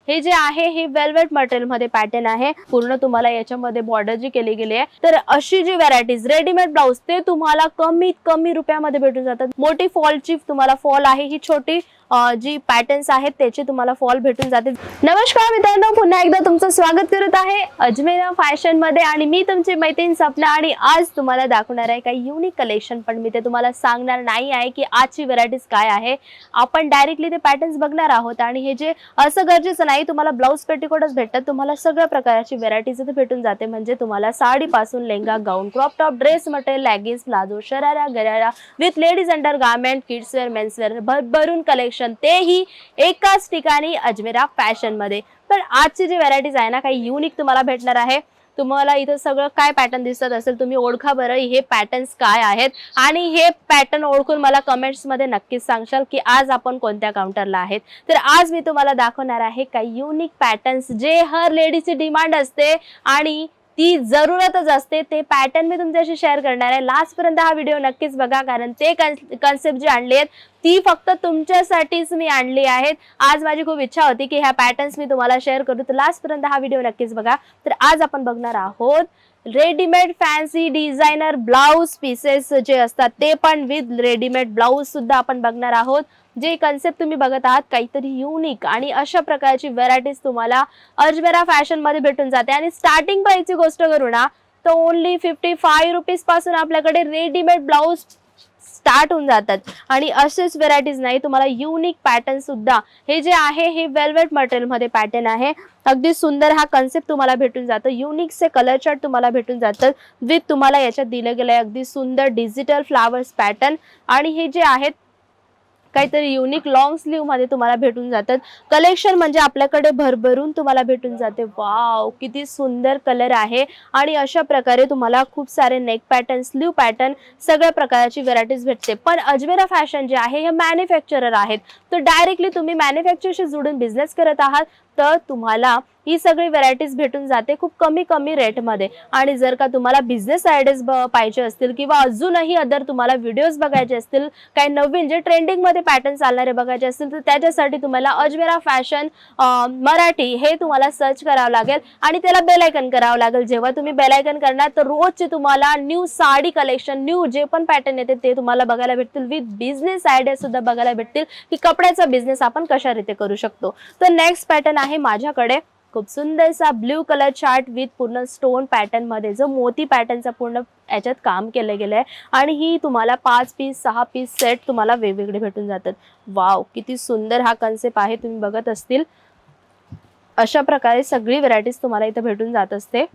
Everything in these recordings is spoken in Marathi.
हे जे आहे हे वेल्वेट मटेरियल मध्ये पॅटर्न आहे। पूर्ण तुम्हाला याच्यामध्ये बॉर्डर जी केली गेली आहे। तर अशी जी व्हरायटीज रेडीमेड ब्लाउज ते तुम्हाला कमीत कमी रुपयामध्ये भेटून जातात। मोठी फॉलची तुम्हाला फॉल आहे, ही छोटी जी पॅटर्न्स आहेत त्याचे तुम्हाला फॉल भेटून जाते। नमस्कार मित्रांनो, पुन्हा एकदा तुमचं स्वागत करत आहे अजमेरा फॅशन मध्ये आणि मी तुमची मैत्रीण सपना। आणि आज तुम्हाला दाखवणार आहे काही युनिक कलेक्शन, पण मी ते तुम्हाला सांगणार नाही आहे की आजची व्हरायटीज काय आहे। आपण डायरेक्टली ते पॅटर्न्स बघणार आहोत आणि हे जे असं गरजेचं नाही तुम्हाला ब्लाउज पेटीकोटच भेटतात, तुम्हाला सगळ्या प्रकारची व्हरायटीज इथे भेटून जाते। म्हणजे तुम्हाला साडी पासून lehenga, gown, crop top, dress material, leggings, palazzo, sharara, gharara with ladies under garment, kids wear, men's wear, भरभरून कलेक्शन, तेही एकाच ठिकाणी अजमेरा फॅशन मध्ये। पण आजची जी व्हरायटीज आहे ना, काही युनिक तुम्हाला भेटणार आहे। तुम्हाला इथं सगळं काय पॅटर्न दिसत असेल, तुम्ही ओळखा बरं हे पॅटर्न्स काय आहेत आणि हे पॅटर्न ओळखून मला कमेंट्स मध्ये नक्कीच सांगशाल की आज आपण कोणत्या काउंटरला आहेत। तर आज मी तुम्हाला दाखवणार आहे काही युनिक पॅटर्न्स जे हर लेडीची डिमांड असते आणि ती जरूरतच असते। ते पॅटर्न मी तुमच्याशी शेअर करणार आहे। लास्ट पर्यंत हा व्हिडिओ नक्कीच बघा, कारण ते कन्सेप्ट जी आणली आहेत ती फक्त तुमच्यासाठीच मी आणली आहेत। आज माझी खूप इच्छा होती की ह्या पॅटर्न्स मी तुम्हाला शेअर करू, तर लास्ट पर्यंत हा व्हिडिओ नक्कीच बघा। तर आज आपण बघणार आहोत readymade fancy designer blouse pieces जे असतात ते पण विथ रेडीमेड ब्लाउज सुद्धा आपण बघणार आहोत। जे कन्सेप्ट तुम्ही बघत आहात काहीतरी युनिक आणि अशा प्रकारची व्हरायटीज तुम्हाला अजमेरा फॅशन मध्ये भेटून जाते। आणि स्टार्टिंग प्राइसची गोष्ट करू ना तर ओनली 55 रुपीज पासून आपल्याकडे रेडीमेड ब्लाउज स्टार्ट होऊन जातात। आणि असेच व्हरायटीज नाही, तुम्हाला युनिक पॅटर्न सुद्धा हे जे आहे हे वेल्वेट मटेरियल मध्ये पॅटर्न आहे। अगदी सुंदर हा कन्सेप्ट तुम्हाला भेटून जातं। युनिक से कलर चार्ट तुम्हाला भेटून जातात विथ तुम्हाला याच्यात दिलं गेलंय अगदी सुंदर डिजिटल फ्लावर्स पॅटर्न। आणि हे जे आहेत काहीतरी युनिक लॉंग स्लीव मध्ये तुम्हाला भेटून जातात। कलेक्शन म्हणजे आपल्याकडे भरभरून तुम्हाला भेटून जाते। वाव, किती सुंदर कलर आहे। आणि अशा प्रकारे तुम्हाला खूप सारे नेक पॅटर्न, स्लीव पॅटर्न, सगळ्या प्रकारची व्हरायटीज भेटते। पण अजमेरा फॅशन जे आहे हे मॅन्युफॅक्चरर आहेत, तर डायरेक्टली तुम्ही मॅन्युफॅक्चरशी जोडून बिझनेस करत आहात तर तुम्हाला ही सगळी व्हरायटीज भेटून जाते खूप कमी रेट मध्ये। आणि जर का तुम्हाला बिझनेस आयडियाज पाहिजे असतील किंवा अजूनही अदर तुम्हाला व्हिडिओज बघायचे असतील, काही नवीन जे ट्रेंडिंग मध्ये पॅटर्न चालणारे बघायचे असतील, तर त्याच्यासाठी तुम्हाला अजमेरा फॅशन मराठी हे तुम्हाला सर्च करावं लागेल आणि त्याला बेल आयकन करावं लागेल। जेव्हा तुम्ही बेल आयकन करणार तर रोजचे तुम्हाला न्यू साडी कलेक्शन, न्यू जे पण पॅटर्न येते ते तुम्हाला बघायला भेटतील विथ बिझनेस आयडिया सुद्धा बघायला भेटतील की कपड्याचा बिझनेस आपण कशा रीते करू शकतो। तर नेक्स्ट पॅटर्न आहे माझ्याकडे खूप सुंदरसा ब्ल्यू कलर चार्ट विथ पूर्ण स्टोन पॅटर्न मध्ये, जो मोती पॅटर्नचा पूर्ण याच्यात काम केलं गेलंय। आणि ही तुम्हाला 5 पीस 6 पीस सेट तुम्हाला वेगवेगळे भेटून जातात। वाव, किती सुंदर हा कन्सेप्ट आहे। तुम्ही बघत असतील अशा प्रकारे सगळी व्हरायटीज तुम्हाला इथे भेटून जात असते।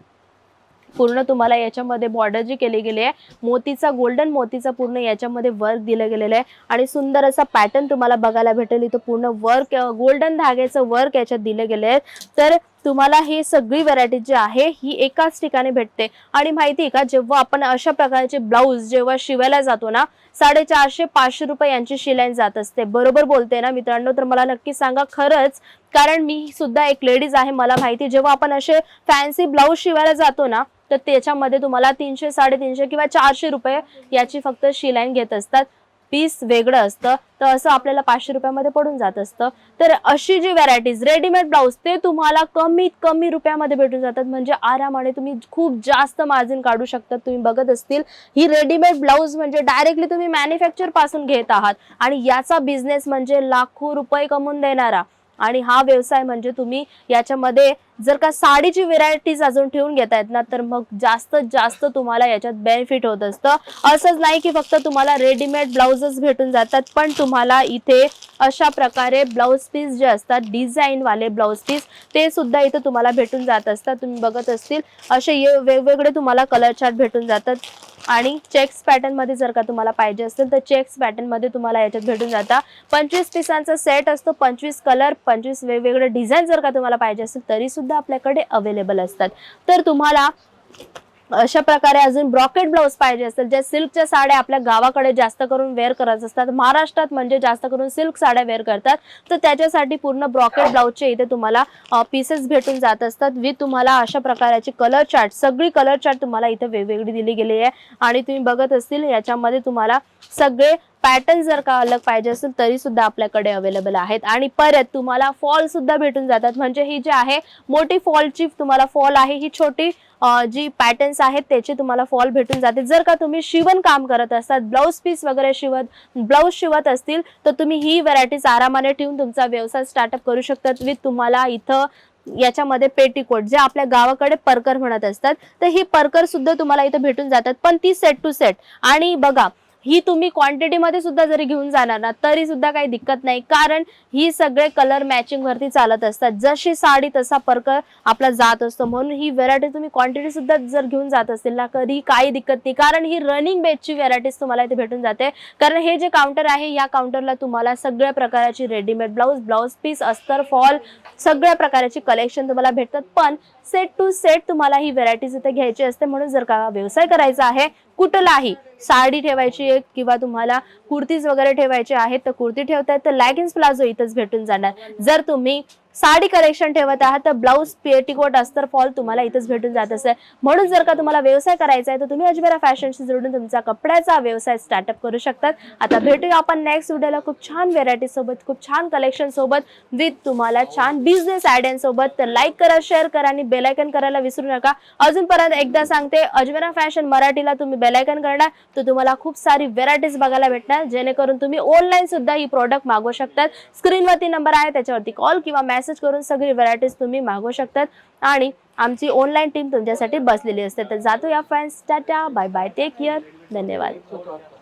पूर्ण तुम्हाला याच्यामध्ये बॉर्डर जी केली गेली आहे मोतीचा, गोल्डन मोतीचा पूर्ण याच्यामध्ये वर्क दिलं गेलेलं आहे। आणि सुंदर असा पॅटर्न तुम्हाला बघायला भेटेल। इथं पूर्ण वर्क, गोल्डन धाग्याचं वर्क याच्यात दिलं गेलं आहे। तर तुम्हाला ही सगळी व्हरायटी जी आहे ही एकाच ठिकाणी भेटते। आणि माहिती आहे का, जेव्हा आपण अशा प्रकारचे ब्लाउज जेव्हा शिवायला जातो ना 450-500 रुपये यांची शिलाई जात असते। बरोबर बोलते ना मित्रांनो? तर मला नक्की सांगा खरंच, कारण मी सुद्धा एक लेडीज आहे, मला माहिती जेव्हा आपण असे फॅन्सी ब्लाउज शिवायला जातो ना तर त्याच्यामध्ये तुम्हाला 300, 350 किंवा 400 रुपये याची फक्त शिलाई घेत असतात। पीस वेगळं असतं, तर असं आपल्याला 500 रुपयामध्ये पडून जात असतं। तर अशी जी व्हरायटीज रेडीमेड ब्लाउज ते तुम्हाला कमीत कमी रुपयामध्ये भेटून जातात। म्हणजे आरामाने तुम्ही खूप जास्त मार्जिन काढू शकता। तुम्ही बघत असतील ही रेडीमेड ब्लाउज म्हणजे डायरेक्टली तुम्ही मॅन्युफॅक्चर पासून घेत आहात आणि याचा बिझनेस म्हणजे लाखो रुपये कमवून देणारा। आणि हा व्यवसाय म्हणजे तुम्ही याच्यामध्ये जर का साडीची व्हरायटीज अजून ठेवून घेतायत ना तर मग जास्तीत जास्त तुम्हाला याच्यात बेनिफिट होत असतं। असंच नाही की फक्त तुम्हाला रेडीमेड ब्लाउजेस भेटून जातात, पण तुम्हाला इथे अशा प्रकारे ब्लाउज पीस जे असतात डिझाईन वाले ब्लाउज पीस ते सुद्धा इथे तुम्हाला भेटून जात असतात। तुम्ही बघत असतील असे वेगवेगळे तुम्हाला कलर चार्ट भेटून जातात। आणि चेक्स पॅटर्न मध्ये जर का तुम्हाला पाहिजे असेल तर चेक्स पॅटर्न मध्ये तुम्हाला याच्यात भेटून जाता। 25 पिसांचा सेट असतो, 25 कलर, 25 वेगवेगळे डिझाईन जर का तुम्हाला पाहिजे असेल तरी सुद्धा आपल्याकडे अवेलेबल असतात। तर तुम्हाला अशा प्रकारे अजून ब्रॉकेट ब्लाउज पाहिजे असेल, ज्या सिल्कच्या साड्या आपल्या गावाकडे जास्त करून वेअर करत असतात, महाराष्ट्रात म्हणजे जास्त करून सिल्क साड्या वेअर करतात, तर त्याच्यासाठी पूर्ण ब्रॉकेट ब्लाउजचे इथे तुम्हाला पीसेस भेटून जात असतात विथ तुम्हाला अशा प्रकारची कलर चार्ट, सगळी कलर चार्ट तुम्हाला इथे वेगवेगळी दिली गेली आहे। आणि तुम्ही बघत असतील याच्यामध्ये तुम्हाला सगळे पॅटर्न जर का अलग पाहिजे असेल तरी सुद्धा आपल्याकडे अवेलेबल आहेत. आणि परत तुम्हाला फॉल सुद्धा भेटून जातात. म्हणजे ही जी आहे मोठी फॉलची तुम्हाला फॉल आहे, ही छोटी जी पॅटर्न्स आहेत त्याची तुम्हाला फॉल भेटून जाते. जर का तुम्ही शिवण काम करत असतात, ब्लाउज पीस वगैरे ब्लाउज शिवत असतील तर तुम्ही ही व्हरायटीज आरामाने ठेवून तुमचा व्यवसाय स्टार्टअप करू शकतात. विथ तुम्हाला इथं याच्यामध्ये पेटीकोट जे आपल्या गावाकडे परकर म्हणत असतात, तर ही परकर सुद्धा तुम्हाला इथे भेटून जातात, पण ती सेट टू सेट. आणि बघा ही तुम्ही क्वांटिटी मध्ये सुद्धा जरी घेऊन जाणार ना तरी सुद्धा काही दिक्कत नाही, कारण ही सगळे कलर मॅचिंग वरती चालत असतात. जशी साडी तसा परकर आपला जात असतो. म्हणून ही व्हरायटी तुम्ही क्वांटिटी सुद्धा जर घेऊन जात असतील ना कधी काही दिक्कत नाही, कारण ही रनिंग बेसची व्हरायटीज तुम्हाला इथे भेटून जाते. कारण हे जे काउंटर आहे या काउंटरला तुम्हाला सगळ्या प्रकारची रेडीमेड ब्लाउज पीस, अस्तर, फॉल सगळ्या प्रकारची कलेक्शन तुम्हाला भेटतात. पण सेट टू सेट तुम्हाला ही व्हरायटीज इथे घ्यायची असते. म्हणून जर का व्यवसाय करायचा आहे, कुठलाही साडी ठेवायची आहे किंवा तुम्हाला कुर्तीज वगैरे ठेवायचे आहेत तर कुर्ती ठेवतायत तर लेगिन्स प्लाझो इथंच भेटून जाणार. जर तुम्ही साडी कलेक्शन ठेवत आहात तर ब्लाउज, पेटीकोट, अस्तर, फॉल तुम्हाला इथंच भेटून जात असेल. म्हणून जर का तुम्हाला व्यवसाय करायचा आहे तर तुम्ही अजमेरा फॅशनशी जोडून तुमचा कपड्याचा व्यवसाय स्टार्टअप करू शकतात. आता भेटूया आपण नेक्स्ट व्हिडिओला खूप छान व्हेरायटी सोबत, खूप छान कलेक्शन सोबत, विथ तुम्हाला छान बिझनेस आयडियांसोबत. तर लाईक करा, शेअर करा आणि बेल आयकन करायला विसरू नका. अजून परत एकदा सांगते, अजमेरा फॅशन मराठीला तुम्ही बेल आयकन करणार तर तुम्हाला खूप सारी व्हेरायटीज बघायला भेटणार, जेणेकरून तुम्ही ऑनलाईन सुद्धा ही प्रोडक्ट मागवू शकतात. स्क्रीनवरती नंबर आहे त्याच्यावरती कॉल किंवा मेसेज करून सगळी व्हरायटीज तुम्ही मागवू शकतात. आणि आमची ऑनलाईन टीम तुमच्यासाठी बसलेली असते. तर जातो या friends, tata, bye bye, take care, धन्यवाद.